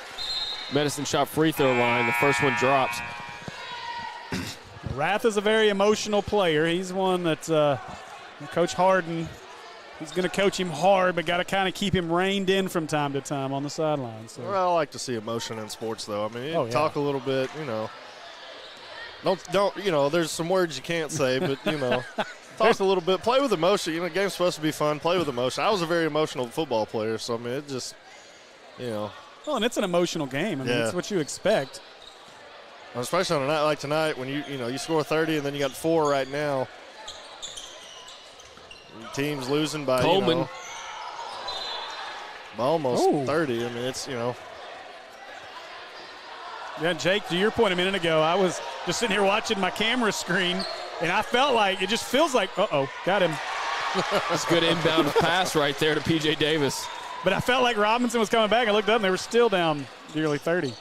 Medicine shot free throw line. The first one drops. Rath is a very emotional player. He's one that Coach Harden, he's going to coach him hard, but got to kind of keep him reined in from time to time on the sidelines. So. Well, I like to see emotion in sports, though. I mean, talk a little bit, Don't, there's some words you can't say, but, talk a little bit. Play with emotion. The game's supposed to be fun. Play with emotion. I was a very emotional football player, so, I mean, it just, Well, and it's an emotional game. I mean, it's what you expect. Especially on a night like tonight when you score 30 and then you got 4 right now. Teams losing by, Coleman. By almost Ooh. 30. I mean, it's, Yeah, Jake, to your point a minute ago, I was just sitting here watching my camera screen, and I felt like, it just feels like, got him. That's a good inbound pass right there to P.J. Davis. But I felt like Robinson was coming back. I looked up, and they were still down nearly 30.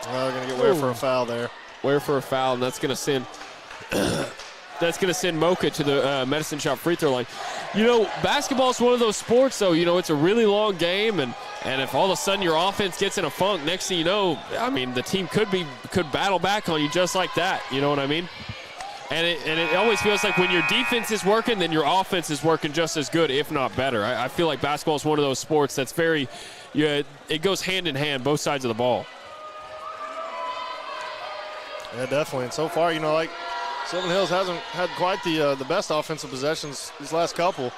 Well, they're going to get Ware for a foul there. Ware for a foul, and that's going to send Mocha to the Medicine Shop free throw line. Basketball is one of those sports, though. It's a really long game, and if all of a sudden your offense gets in a funk, next thing you know, I mean, the team could battle back on you just like that. You know what I mean? And it always feels like when your defense is working, then your offense is working just as good, if not better. I feel like basketball is one of those sports that's it goes hand in hand, both sides of the ball. Yeah, definitely. And so far, like Sylvan Hills hasn't had quite the best offensive possessions these last couple.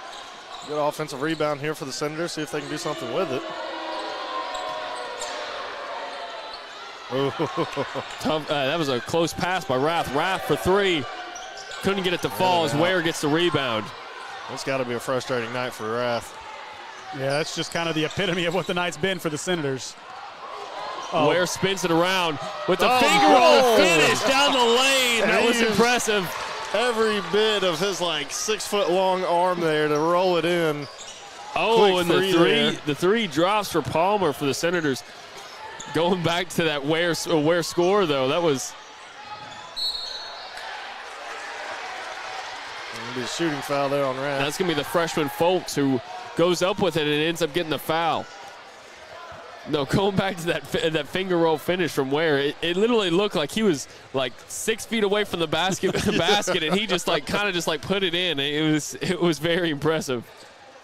Good offensive rebound here for the Senators. See if they can do something with it. Tough, that was a close pass by Rath. Rath for three. Couldn't get it to fall as Ware gets the rebound. It's got to be a frustrating night for Rath. Yeah, that's just kind of the epitome of what the night's been for the Senators. Ware spins it around with the finger roll finish down the lane. That was impressive. Every bit of his 6 foot long arm there to roll it in. Oh, and the three drops for Palmer for the Senators. Going back to that Ware score, though, that was. It'll be a shooting foul there on Rath. That's going to be the freshman Folks who goes up with it and ends up getting the foul. No, going back to that finger roll finish from Ware, it literally looked like he was 6 feet away from the basket, and he just put it in. It was very impressive.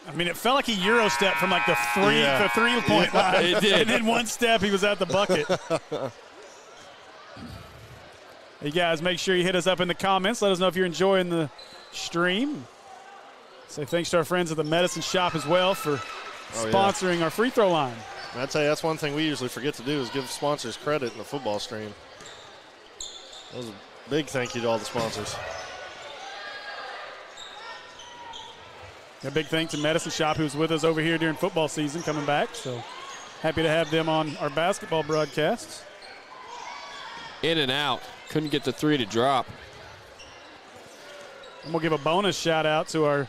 I mean, it felt like he Euro stepped from the 3-point line. It did. And then one step, he was at the bucket. Hey, guys, make sure you hit us up in the comments. Let us know if you're enjoying the stream. Say thanks to our friends at the Medicine Shop as well for sponsoring our free throw line. I tell you, that's one thing we usually forget to do is give sponsors credit in the football stream. That was a big thank you to all the sponsors. A big thanks to Medicine Shop, who's with us over here during football season, coming back. So happy to have them on our basketball broadcasts. In and out. Couldn't get the three to drop. And we'll give a bonus shout out to our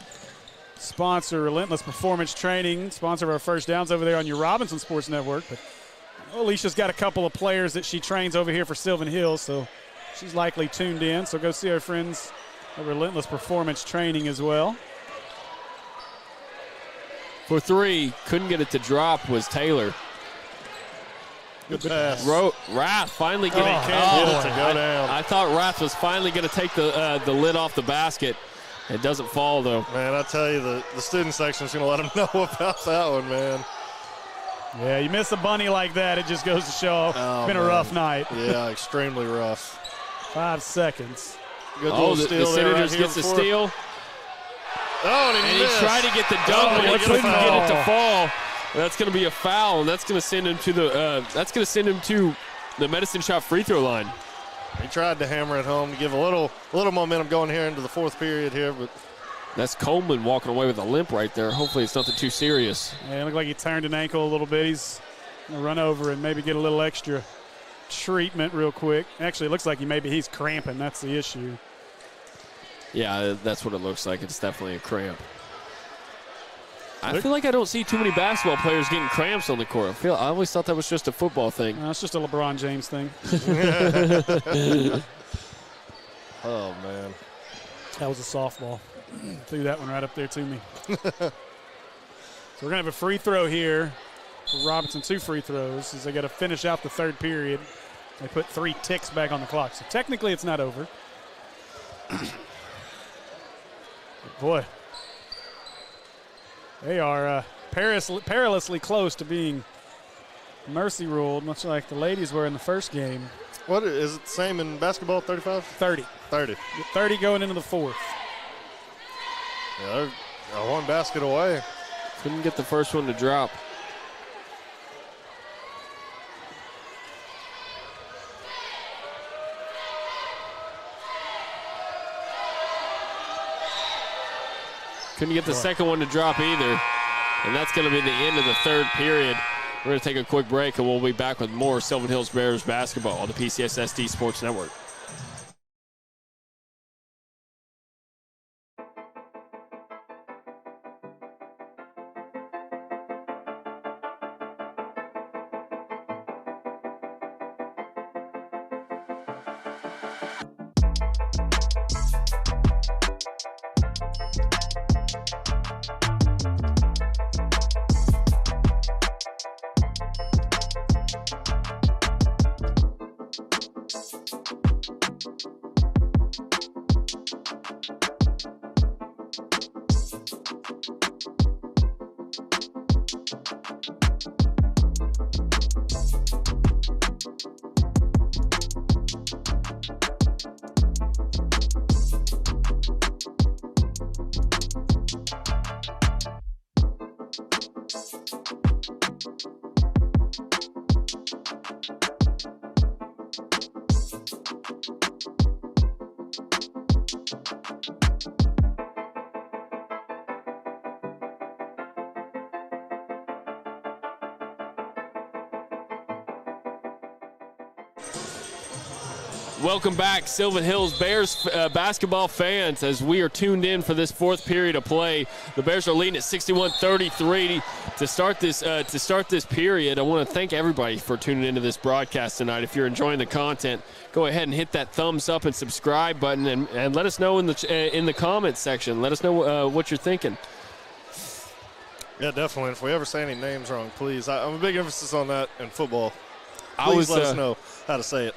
sponsor, Relentless Performance Training, sponsor of our first downs over there on your Robinson Sports Network. But Alicia's got a couple of players that she trains over here for Sylvan Hills, so she's likely tuned in. So go see our friends at Relentless Performance Training as well. For three, couldn't get it to drop was Taylor. Good pass. Rath finally getting get it to go down. I thought Rath was finally going to take the lid off the basket. It doesn't fall, though. Man, I tell you, the student section is going to let them know about that one, man. Yeah, you miss a bunny like that, it just goes to show it's been a rough night. Yeah, extremely rough. 5 seconds. Good little the steal there Senators gets a steal. Oh, and he tried to get the dunk, but he couldn't get it to fall. That's going to be a foul, and that's going to send him to the Medicine Shop free throw line. He tried to hammer it home to give a little momentum going here into the fourth period here, but that's Coleman walking away with a limp right there. Hopefully it's nothing too serious. Yeah, it looked like he turned an ankle a little bit. He's going to run over and maybe get a little extra treatment real quick. Actually, it looks like he's cramping. That's the issue. Yeah, that's what it looks like. It's definitely a cramp. I feel like I don't see too many basketball players getting cramps on the court. I always thought that was just a football thing. No, it's just a LeBron James thing. Oh, man. That was a softball. Threw that one right up there to me. So we're going to have a free throw here for Robinson. 2 free throws as they got to finish out the third period. They put 3 ticks back on the clock. So technically it's not over. Boy. They are perilously close to being mercy ruled, much like the ladies were in the first game. What is it the same in basketball, 35? 30. 30. 30 going into the fourth. Yeah, they're 1 basket away. Couldn't get the first one to drop. Couldn't get the second one to drop either. And that's going to be the end of the third period. We're going to take a quick break, and we'll be back with more Sylvan Hills Bears basketball on the PCSSD Sports Network. Welcome back, Sylvan Hills Bears basketball fans, as we are tuned in for this fourth period of play. The Bears are leading at 61-33 to start this period. I want to thank everybody for tuning into this broadcast tonight. If you're enjoying the content, go ahead and hit that thumbs up and subscribe button, and let us know in the comments section. Let us know what you're thinking. Yeah, definitely. If we ever say any names wrong, please. I'm a big emphasis on that in football. Please let us know how to say it.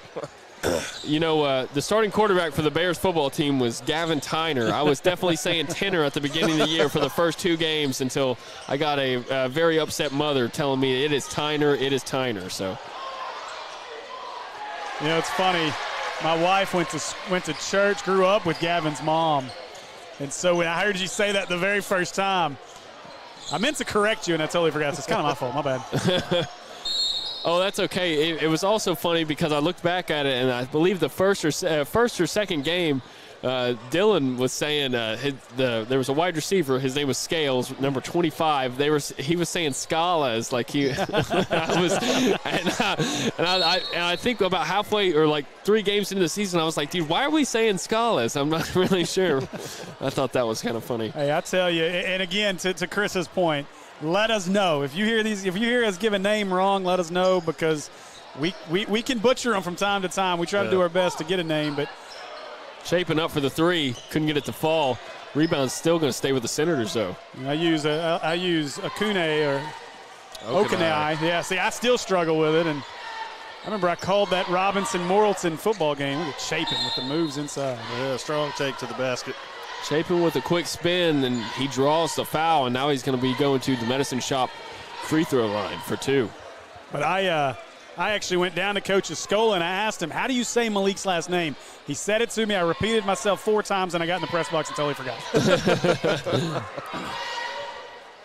You know, the starting quarterback for the Bears football team was Gavin Tyner. I was definitely saying Tinner at the beginning of the year for the first two games until I got a very upset mother telling me it is Tyner. So, you know, it's funny. My wife went to church, grew up with Gavin's mom, and so when I heard you say that the very first time, I meant to correct you, and I totally forgot. So it's kind of my fault. My bad. Oh, that's okay. It was also funny because I looked back at it, and I believe the first or second game, Dylan was saying there was a wide receiver. His name was Scales, number 25. He was saying Scala like he. I think about halfway or like 3 games into the season, I was like, dude, why are we saying Scholars? I'm not really sure. I thought that was kind of funny. Hey, I tell you, and again, to Chris's point, let us know if you hear us give a name wrong. Let us know, because we can butcher them from time to time. We try to do our best to get a name, but shaping up for the 3, couldn't get it to fall. Rebound's still going to stay with the Senators, though. I use Akune or Okanai. Yeah, see, I still struggle with it, and I remember I called that Robinson-Morrilton football game. Look at Chapin with the moves inside. Yeah, strong take to the basket. Chapin with a quick spin, and he draws the foul, and now he's going to be going to the Medicine Shop free throw line for 2. But I actually went down to Coach Escola, and I asked him, how do you say Malik's last name? He said it to me. I repeated myself 4 times, and I got in the press box and totally forgot.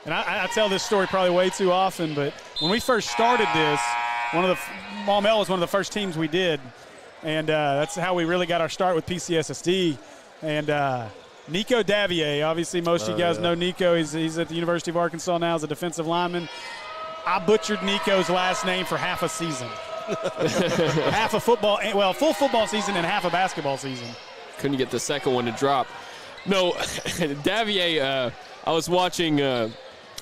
And I tell this story probably way too often, but when we first started this, Maumelle was one of the first teams we did, and that's how we really got our start with PCSSD. And Nico Davier, obviously most of you guys know Nico. He's at the University of Arkansas now as a defensive lineman. I butchered Nico's last name for half a season. Half a football, well, full football season and half a basketball season. Couldn't get the second one to drop. No, Davier, I was watching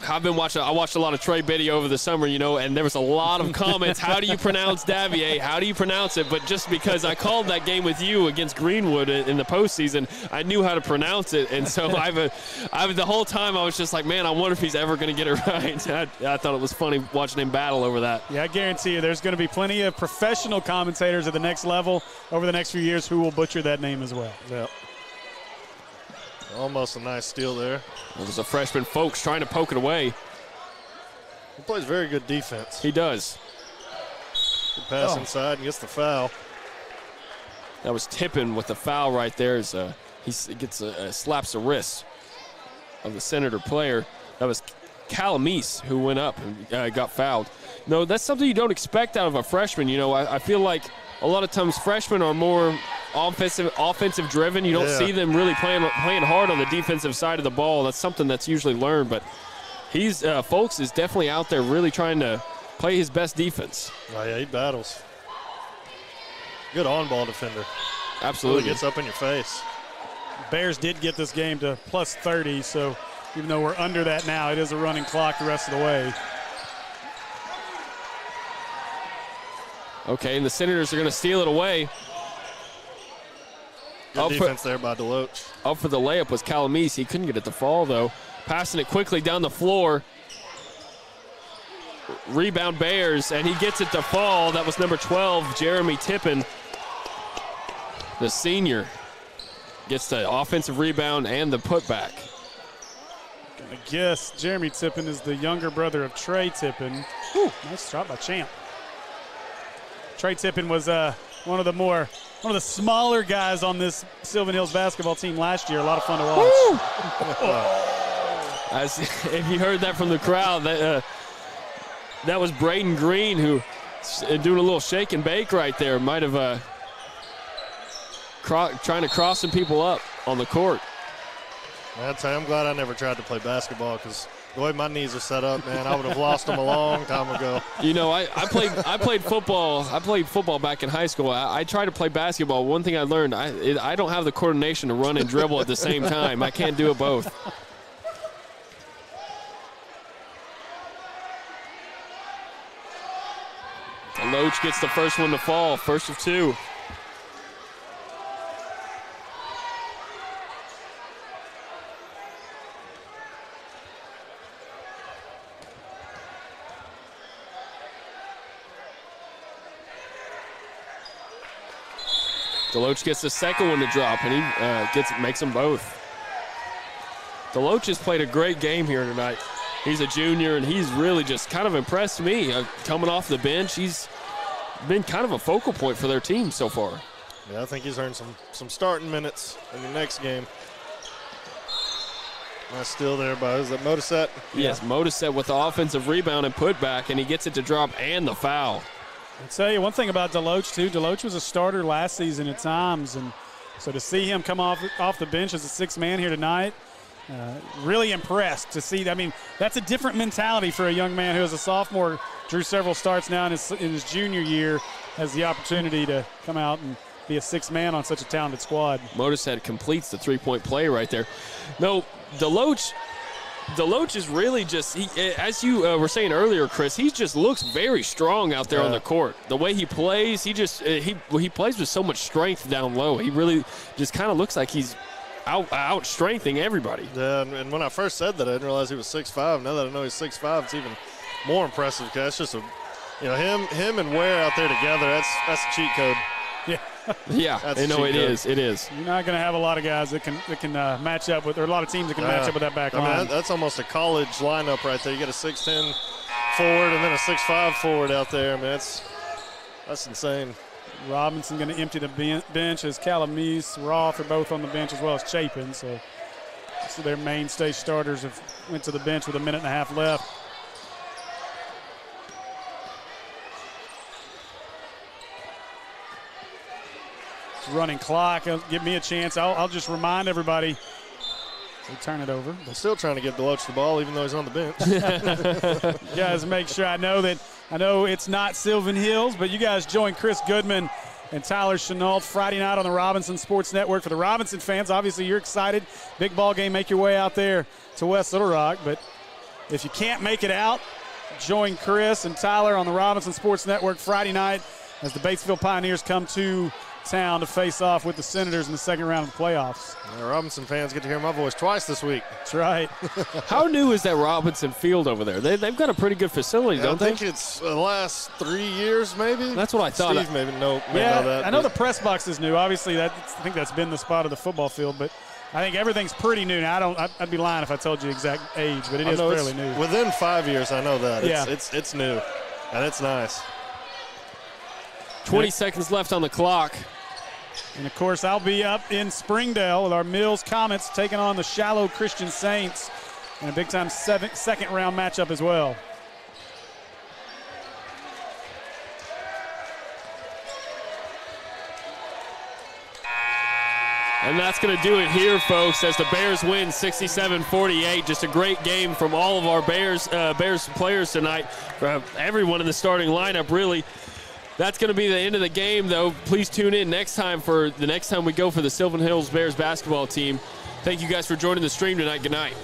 I watched a lot of Trey Biddy over the summer, and there was a lot of comments. How do you pronounce Davier? How do you pronounce it? But just because I called that game with you against Greenwood in the postseason, I knew how to pronounce it. And so the whole time I was just like, man, I wonder if he's ever going to get it right. I thought it was funny watching him battle over that. Yeah, I guarantee you there's going to be plenty of professional commentators at the next level over the next few years who will butcher that name as well. Yep. Almost a nice steal there. It was a freshman, Folks, trying to poke it away. He plays very good defense. He does. Good pass inside and gets the foul. That was Tippin with the foul right there. As he gets slaps the wrist of the Senator player. That was Calamise who went up and got fouled. No, that's something you don't expect out of a freshman. I feel like a lot of times freshmen are more offensive driven. You don't see them really playing hard on the defensive side of the ball. That's something that's usually learned. But Folks is definitely out there really trying to play his best defense. Oh, yeah, he battles. Good on-ball defender. Absolutely. Really gets up in your face. Bears did get this game to plus 30, so even though we're under that now, it is a running clock the rest of the way. Okay, and the Senators are going to steal it away. Good defense there by Deloach. Up for the layup was Calamise. He couldn't get it to fall, though. Passing it quickly down the floor. Rebound Bears, and he gets it to fall. That was number 12, Jeremy Tippin. The senior gets the offensive rebound and the putback. I guess Jeremy Tippin is the younger brother of Trey Tippin. Whew, nice shot by Champ. Trey Tippin was one of the smaller guys on this Sylvan Hills basketball team last year. A lot of fun to watch. If you heard that from the crowd, that was Braden Green who doing a little shake and bake right there. Might have trying to cross some people up on the court. I'd say I'm glad I never tried to play basketball because the way my knees are set up, man, I would have lost them a long time ago. You know, I played football. I played football back in high school. I tried to play basketball. One thing I learned, I don't have the coordination to run and dribble at the same time. I can't do it both. Loach gets the first one to fall, first of two. Deloach gets the second one to drop, and he makes them both. Deloach has played a great game here tonight. He's a junior, and he's really just kind of impressed me. Coming off the bench, he's been kind of a focal point for their team so far. Yeah, I think he's earned some starting minutes in the next game. Nice steal there by, is that Modaset? Yes, Modaset with the offensive rebound and putback, and he gets it to drop and the foul. I'll tell you one thing about Deloach, too. Deloach was a starter last season at times, and so to see him come off the bench as a sixth man here tonight, really impressed to see. I mean, that's a different mentality for a young man who is a sophomore, drew several starts now in his junior year, has the opportunity to come out and be a sixth man on such a talented squad. Modaset completes the three-point play right there. No, Deloach is really just, as you were saying earlier, Chris, he just looks very strong out there on the court. The way he plays, he plays with so much strength down low. He really just kind of looks like he's out-strengthening everybody. Yeah, and when I first said that, I didn't realize he was 6'5". Now that I know he's 6'5", it's even more impressive because that's just him and Ware out there together, that's a cheat code. Yeah. Yeah, I know it is. It is. You're not going to have a lot of guys that can match up with, or a lot of teams that can match up with that back line. I mean, that's almost a college lineup right there. You get a 6'10" forward and then a 6'5" forward out there. I mean, that's insane. Robinson going to empty the bench as Calamise, Roth are both on the bench as well as Chapin. So their mainstay starters have went to the bench with a minute and a half left. Running clock. Give me a chance. I'll just remind everybody. We turn it over. They're still trying to give Deloach the ball, even though he's on the bench. You guys make sure. I know it's not Sylvan Hills, but you guys join Chris Goodman and Tyler Chenault Friday night on the Robinson Sports Network. For the Robinson fans, obviously you're excited. Big ball game. Make your way out there to West Little Rock. But if you can't make it out, join Chris and Tyler on the Robinson Sports Network Friday night as the Batesville Pioneers come to town to face off with the Senators in the second round of the playoffs. The Robinson fans get to hear my voice twice this week. That's right. How new is that Robinson field over there? They've got a pretty good facility, don't they? I think it's the last 3 years, maybe. That's what I thought. Steve maybe know that. I know the press box is new. Obviously, I think that's been the spot of the football field, but I think everything's pretty new. Now, I'd be lying if I told you exact age, but it is fairly new. Within 5 years, I know that. Yeah. It's new, and it's nice. 20 seconds left on the clock. And, of course, I'll be up in Springdale with our Mills Comets taking on the Shallow Christian Saints in a big-time second-round matchup as well. And that's going to do it here, folks, as the Bears win 67-48. Just a great game from all of our Bears players tonight, everyone in the starting lineup, really. That's going to be the end of the game, though. Please tune in next time for the next time we go for the Sylvan Hills Bears basketball team. Thank you guys for joining the stream tonight. Good night.